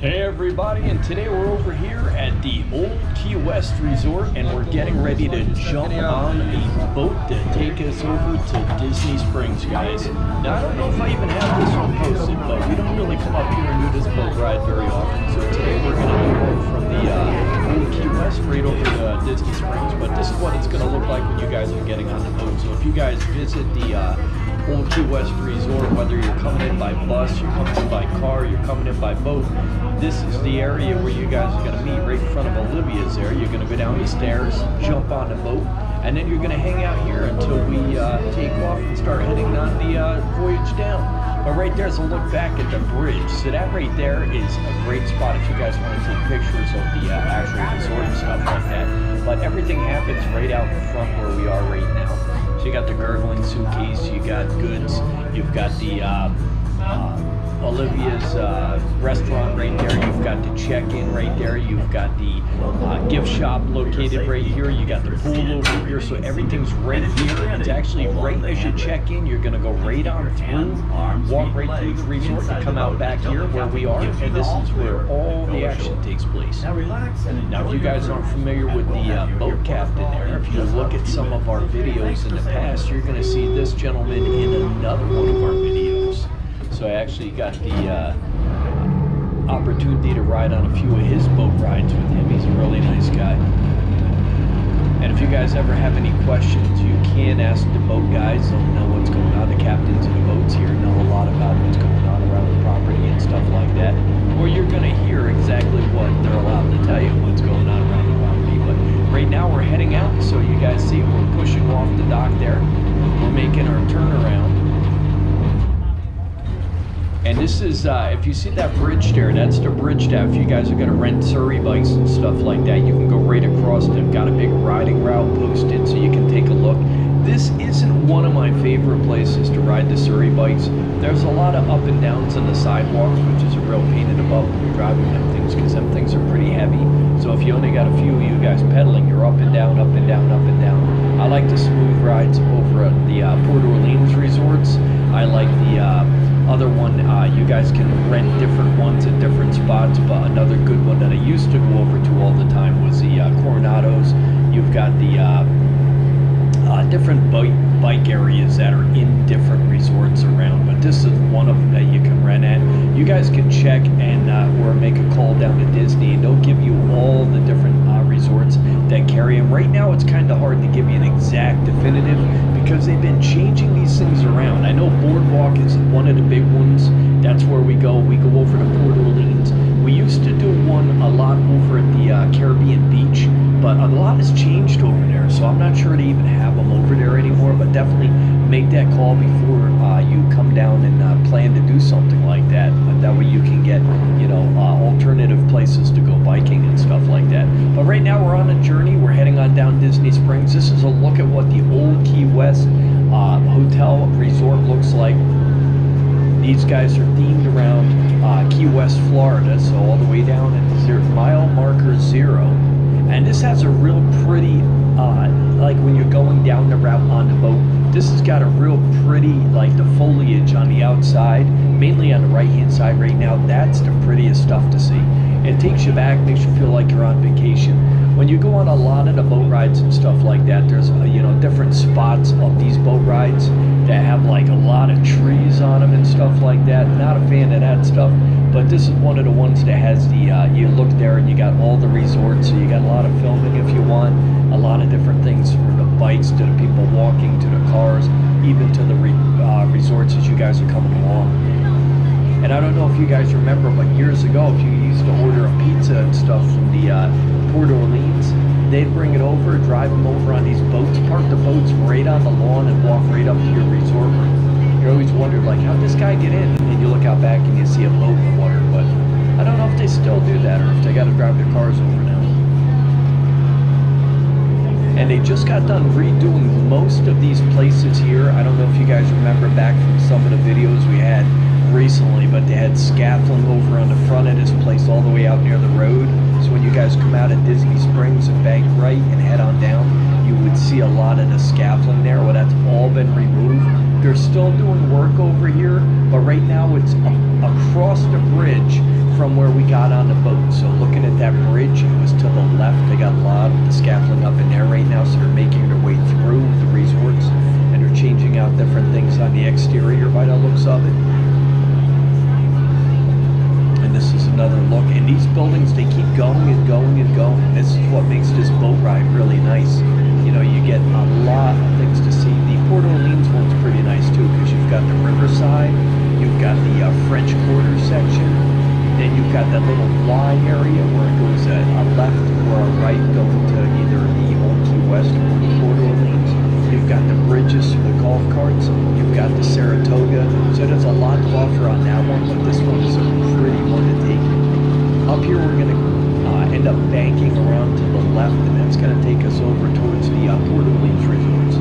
Hey everybody, and today we're over here at the Old Key West Resort and we're getting ready to jump on a boat to take us over to Disney Springs, guys. Now I don't know if I even have this one posted, but we don't really come up here and do this boat ride very often. So today we're going to do one from the Old Key West right over to Disney Springs. But this is what it's going to look like when you guys are getting on the boat. So if you guys visit the Old Key West Resort, whether you're coming in by bus, you're coming in by car, you're coming in by boat, this is the area where you guys are going to meet right in front of Olivia's there. You're going to go down the stairs, jump on the boat, and then you're going to hang out here until we take off and start heading on the voyage down. But right there's a look back at the bridge. So that right there is a great spot if you guys want to take pictures of the actual resort and stuff like that. But everything happens right out in front where we are right now. So you got the gurgling suitcase, you got goods, you've got the Olivia's restaurant right there, you've got the check-in right there, you've got the gift shop located right here, you got the pool over here, so everything's right here. It's actually right as you check in, you're going to go right on through, walk right through the resort and come out back here where we are, and this is where all the action takes place. Now if you guys aren't familiar with the boat captain there, if you look at some of our videos in the past, you're going to see this gentleman in another one of our videos. So I actually got the opportunity to ride on a few of his boat rides with him. He's a really nice guy. And if you guys ever have any questions, you can ask the boat guys. They'll know what's going on. The captains of the boats here know a lot about what's going on around the property and stuff like that. Or you're going to hear exactly what they're allowed to tell you what's going on around the property. But right now we're heading out. So you guys see we're pushing off the dock there. We're making our turnaround. And this is, if you see that bridge there, that's the bridge there. If you guys are going to rent Surrey bikes and stuff like that, you can go right across. They've got a big riding route posted so you can take a look. This isn't one of my favorite places to ride the Surrey bikes. There's a lot of up and downs on the sidewalks, which is a real pain in the butt when you're driving them things, because them things are pretty heavy. So if you only got a few of you guys pedaling, you're up and down, up and down, up and down. I like the smooth rides over at the Port Orleans resorts. I like the other one, you guys can rent different ones at different spots, but another good one that I used to go over to all the time was the Coronados. You've got the different bike areas that are in different resorts around, but this is one of them that you can rent at. You guys can check and or make a call down to Disney, and they'll give you all the different resorts that carry them. Right now it's kind of hard to give you an exact definitive because they've been changing these things around. I know Boardwalk is one of the big ones. That's where we go. We go over to Port Orleans. We used to do one a lot over at the Caribbean Beach, but a lot has changed over there, so I'm not sure they even have them over there anymore, but definitely make that call before you come down and plan to do something like that. But that way you can get, you know, alternative places to go biking and stuff like that. But right now we're on a journey. We're heading on down Disney Springs. This is a look at what the Old Key West hotel resort looks like. These guys are themed around Key West, Florida, so all the way down at mile marker 0. And this has a real pretty, like when you're going down the route on the boat, this has got a real pretty, like the foliage on the outside, mainly on the right hand side right now. That's the prettiest stuff to see. It takes you back, makes you feel like you're on vacation. When you go on a lot of the boat rides and stuff like that, there's you know, different spots of these boat rides that have like a lot of trees on them and stuff like that. Not a fan of that stuff, but this is one of the ones that has the you look there and you got all the resorts, so you got a lot of filming if you want, a lot of different things, from the bikes to the people walking to the cars, even to the resorts as you guys are coming along. And I don't know if you guys remember, but years ago, if you used to order a pizza and stuff from the Port Orleans, they'd bring it over, drive them over on these boats, park the boats right on the lawn and walk right up to your resort room. You always wondered, like, how'd this guy get in? And you look out back and you see a boat in the water, but I don't know if they still do that or if they got to drive their cars over now. And they just got done redoing most of these places here. I don't know if you guys remember back from some of the videos we had recently, but they had scaffolding over on the front of this place all the way out near the road. So when you guys come out of Disney Springs and bank right and head on down, you would see a lot of the scaffolding there. Well, that's all been removed. They're still doing work over here, but right now it's across the bridge from where we got on the boat. So looking at that bridge, it was to the left. They got a lot of the scaffolding up in there right now, so they're making their way through the resorts, and they're changing out different things on the exterior by the looks of it. And this is another look. And these buildings, they keep going and going and going. This is what makes this boat ride really nice. You know, you get a lot of things to see. The Port Orleans one's pretty nice too, because you've got the riverside, you've got the French Quarter section, then you've got that little Y area where it goes a left or a right going to either the Old Key West or the Port Orleans. You've got the bridges for the golf carts, you've got the Saratoga, so there's a lot to offer on that one, but this one is a pretty one to take. Up here we're going to end up banking around to the left, and that's going to take us over towards the Port Orleans resorts.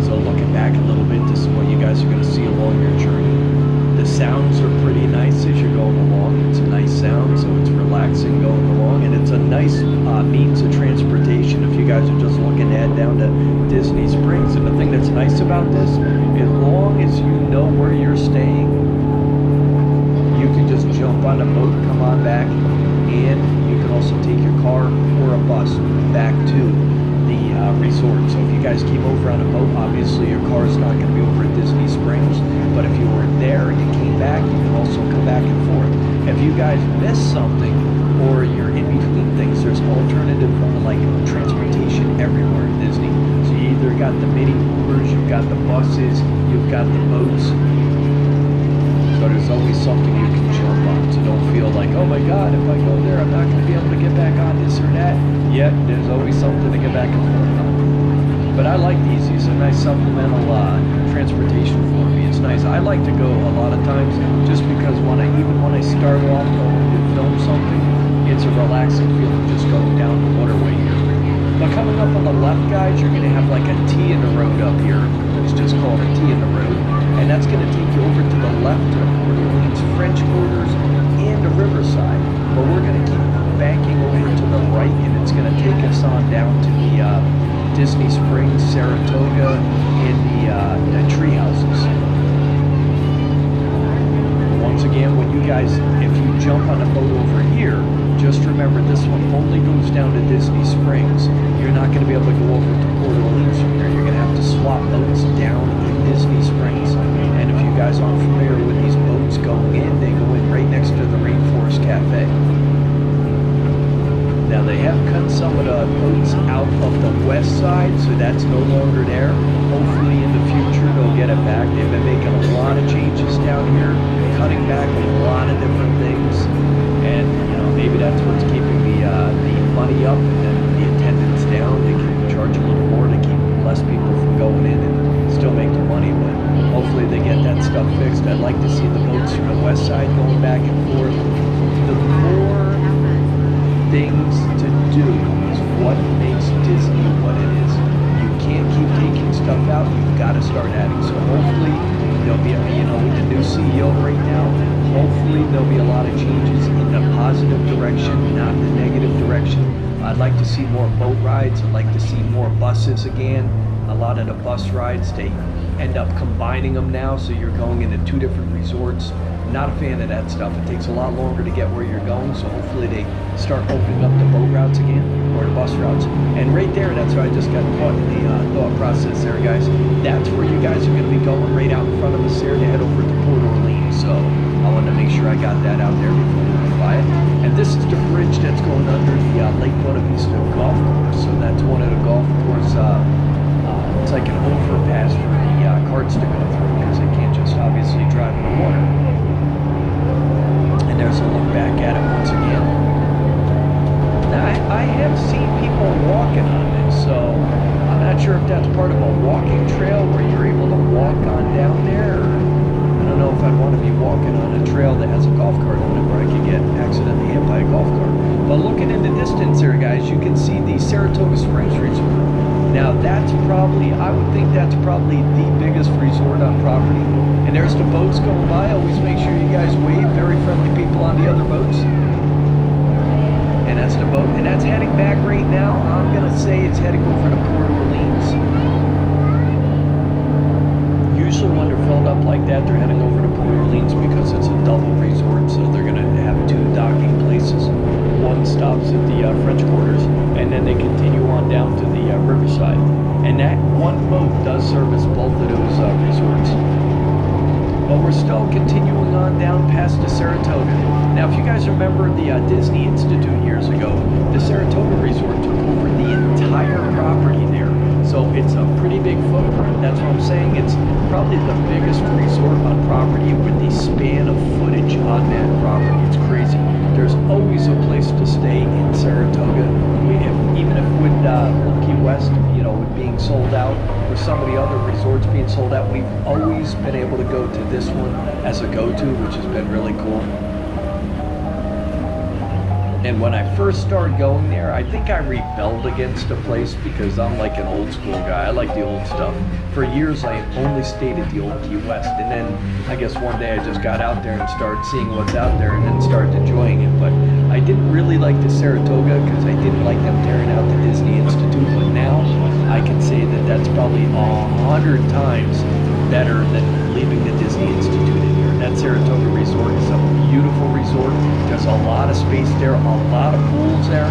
So looking back a little bit, this is what you guys are going to see along your journey. The sounds are pretty nice as you're going along. It's a nice sound, so it's relaxing going along, and it's a nice means of transportation if you guys are just looking to head down to Disney Springs. And the thing that's nice about this, as long as you know where you're staying, you can just jump on a boat, come on back, and you can also take your car or a bus back to the resort. So if you guys came over on a boat, obviously your car is not going to be over at Disney Springs, but if you were there and you came back, you can also come back and forth. If you guys missed something or you're in between things, there's alternative like transportation everywhere at Disney. So you either got the mini coolers, you've got the buses, you've got the boats. So there's always something you can jump on. So don't feel like, oh my God, if I go there, I'm not going to be able to get back on this or that. Yet there's always something to get back and forth on. But I like these. These are nice supplemental transportation for me. It's nice. I like to go a lot of times just because even when I start off going to film something, it's a relaxing feeling just going down the waterway here. But coming up on the left, guys, you're going to have like a T in the road up here. It's just called a T in the road. And that's going to take you over to the left to the Port Orleans French Quarters and the riverside. But we're going to keep banking over to the right, and it's going to take us on down to the Disney Springs, Saratoga, and the tree houses. Once again, when you guys, if you jump on a boat over here, just remember this one only goes down to Disney Springs. You're not going to be able to go over to Port Orleans from here. You're going to have to swap boats down in Disney Springs. And if you guys aren't familiar with these boats going in, they go in right next to the Rainforest Cafe. Now they have cut some of the boats out of the west side, so that's no longer there. Hopefully in the future they'll get it back. They've been making a lot of changes down here, cutting back a lot of different things, and you know, maybe that's what's keeping the money up and the attendance down. They can charge a little more to keep less people from going in and still make their money, but hopefully they get that stuff fixed. I'd like to see the boats from the west side going back and forth. The more things to do is what makes Disney what it is. You can't keep taking stuff out. You've got to start adding. So hopefully there'll be, with the new CEO right now, hopefully there'll be a lot of changes in the positive direction, not the negative direction. I'd like to see more boat rides. I'd like to see more buses again. A lot of the bus rides, they end up combining them now, so you're going into two different resorts. Not a fan of that stuff. It takes a lot longer to get where you're going, so hopefully they start opening up the boat routes again, or the bus routes. And right there, that's where I just got caught in the thought process there, guys. That's where you guys are going to be going, right out in front of us there to head over to Port Orleans. So I wanted to make sure I got that out there before we went by it. And this is the bridge that's going under the Lake Buena Vista golf course. So that's one of the golf course, it's like an overpass for the carts to go through, because they can't just obviously drive in the water. And there's a look back at it once again. Now, I have seen people walking on this, so I'm not sure if that's part of a walking trail where you're able to walk on down there. Or I don't know if I'd want to be walking on a trail that has a golf cart on it where I could get accidentally hit by a golf cart. But looking in the distance there, guys, you can see the Saratoga Springs Resort. Now that's probably, I would think that's probably the biggest resort on property. And there's the boats going by. Always make sure you guys wave. Very friendly people on the other boats. And past a boat, and that's heading back right now. I'm gonna say it's heading over to Port Orleans. Usually when they're filled up like that, they're heading over to Port Orleans because it's a double resort, so they're gonna have 2 docking places. One stops at the French Quarters, and then they continue on down to the Riverside. And that one boat does service both of those resorts. But we're still continuing on down past the Saratoga. Now, if you guys remember the Disney Institute years ago, the Saratoga Resort took over the entire property there. So it's a pretty big footprint. That's what I'm saying. It's probably the biggest resort on property with the span of footage on that property. It's crazy. There's always a place to stay in Saratoga. Even if with Key West, you know, with being sold out, or some of the other resorts being sold out, we've always been able to go to this one as a go-to, which has been really cool. And when I first started going there, I think I rebelled against the place because I'm like an old school guy. I like the old stuff. For years, I only stayed at the old Key West. And then I guess one day I just got out there and started seeing what's out there and then started enjoying it. But I didn't really like the Saratoga because I didn't like them tearing out the Disney Institute. But now I can say that that's probably 100 times better than leaving the Disney Institute in here. That Saratoga Resort is a beautiful resort. There's a lot of space there, a lot of pools there.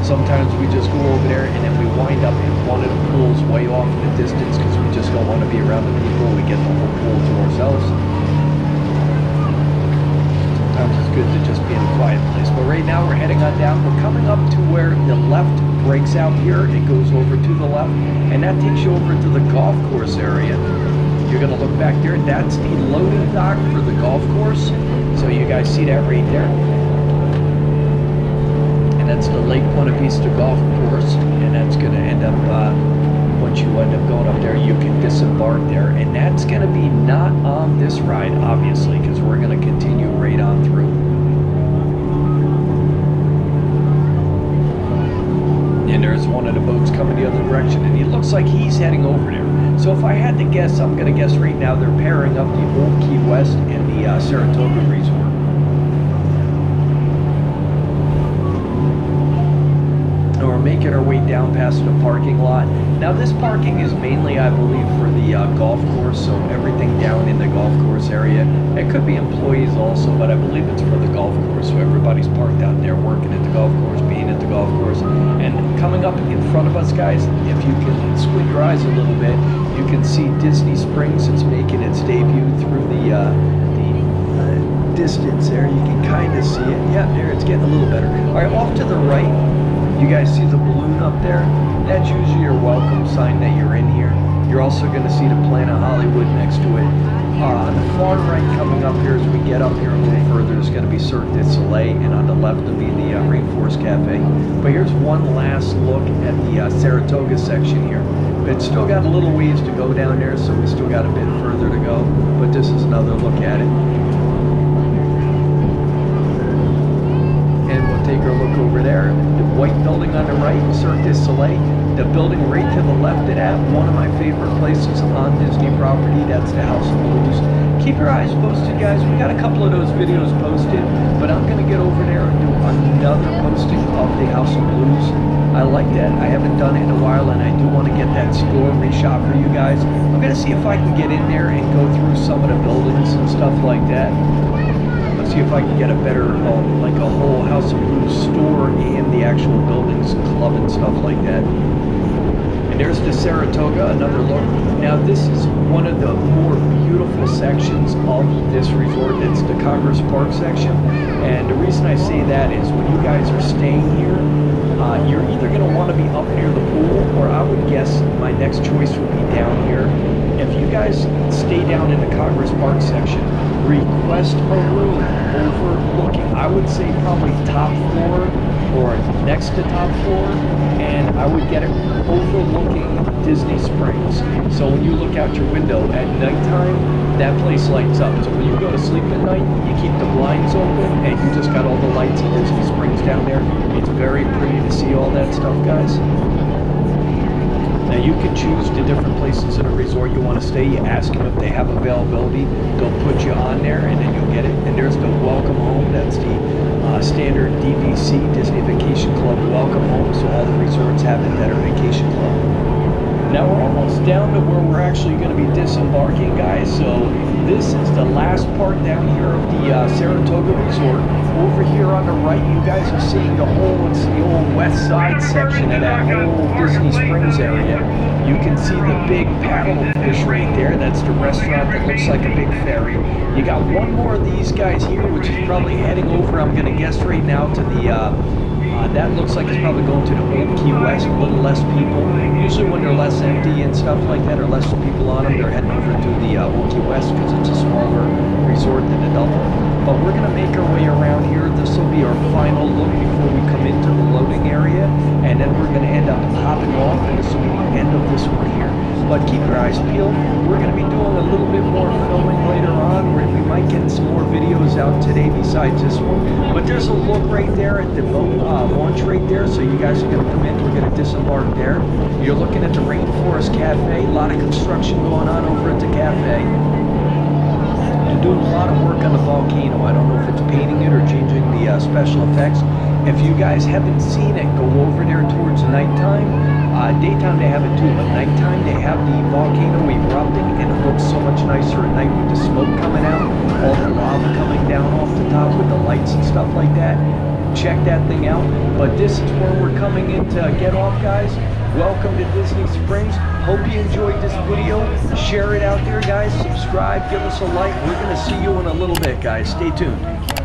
Sometimes we just go over there and then we wind up in one of the pools way off in the distance because we just don't want to be around the people. We get the whole pool to ourselves. Sometimes it's good to just be in a quiet place. But right now we're heading on down. We're coming up to where the left breaks out here. It goes over to the left, and that takes you over to the golf course area. You're going to look back there. That's the loading dock for the golf course. So you guys see that right there. And that's the Lake Buena Vista Golf Course. And that's going to end up, once you end up going up there, you can disembark there. And that's going to be not on this ride, obviously, because we're going to continue right on through. And there's one of the boats coming the other direction. And it looks like he's heading over there. So if I had to guess, I'm going to guess right now they're pairing up the old Key West and the Saratoga Resort. And we're making our way down past the parking lot. Now this parking is mainly, I believe, for the golf course, so everything down in the golf course area. It could be employees also, but I believe it's for the golf course, so everybody's parked out there working at the golf course, being at the golf course. And coming up in front of us, guys, if you can squint your eyes a little bit, you can see Disney Springs. It's making its debut through the distance there. You can kind of see it. Yeah, there, it's getting a little better. All right, off to the right, you guys see the balloon up there? That's usually your welcome sign that you're in here. You're also going to see the Planet Hollywood next to it. On the far right, coming up here, as we get up here a little further, is going to be Cirque du Soleil, and on the left will be the Rainforest Cafe. But here's one last look at the Saratoga section here. It's still got a little ways to go down there, so we still got a bit further to go. But this is another look at it. And we'll take our look over there. The white building on the right, Cirque du Soleil. The building right to the left of that, one of my favorite places on Disney property, that's the House of Blues. Keep your eyes posted, guys. We got a couple of those videos posted, but I'm going to get over there and do another posting of the House of Blues. I like that. I haven't done it in a while, and I do want to get that store reshot for you guys. I'm going to see if I can get in there and go through some of the buildings and stuff like that. Let's see if I can get a better, like a whole House of Blues store and the actual buildings, club and stuff like that. And there's the Saratoga, another look. Now this is one of the more beautiful sections of this resort. It's the Congress Park section. And the reason I say that is when you guys are staying here, you're either going to want to be up near the pool, or I would guess my next choice would be down here. If you guys stay down in the Congress Park section, request a room overlooking, I would say probably top floor or next to top floor, and I would get it overlooking Disney Springs. So when you look out your window at nighttime, that place lights up. So when you go to sleep at night, you keep the blinds open and you just got all the lights of Disney Springs down there. It's very pretty to see all that stuff, guys. Now you can choose the different places in a resort you want to stay. You ask them if they have availability. They'll put you on there and then you'll get it. And there's the welcome home. That's the standard DVC, Disney Vacation Club welcome home. So all the resorts have it that are vacation club. Now we're almost down to where we're actually going to be disembarking, guys. So this is the last part down here of the Saratoga Resort. Over here on the right, you guys are seeing it's the old west side section of that whole Disney Springs area. You can see the big paddlefish right there. That's the restaurant that looks like a big ferry. You got one more of these guys here, which is probably heading over, I'm going to guess right now, to the that looks like it's probably going to the old Key West, a little less people. Usually when they're less empty and stuff like that, or less people on them, they're heading over to the old Key West because it's a smaller resort than the Double. But we're going to make our way around here. This will be our final look before we come into the loading area. And then we're going to end up hopping off, and this will be the end of this one here. But keep your eyes peeled. We're going to be doing a little bit more filming later on. We might get some more videos out today besides this one. But there's a look right there at the boat launch right there. So you guys are going to come in. We're going to disembark there. You're looking at the Rainforest Cafe. A lot of construction going on over at the cafe. They're doing a lot of work on the volcano. I don't know if it's painting it or changing the special effects. If you guys haven't seen it, go over there towards nighttime. Daytime they have it too, but nighttime they have the volcano erupting, and it looks so much nicer at night with the smoke coming out, all the lava coming down off the top with the lights and stuff like that. Check that thing out. But this is where we're coming in to get off, guys. Welcome to Disney Springs. Hope you enjoyed this video. Share it out there, guys. Subscribe, give us a like. We're going to see you in a little bit, guys. Stay tuned.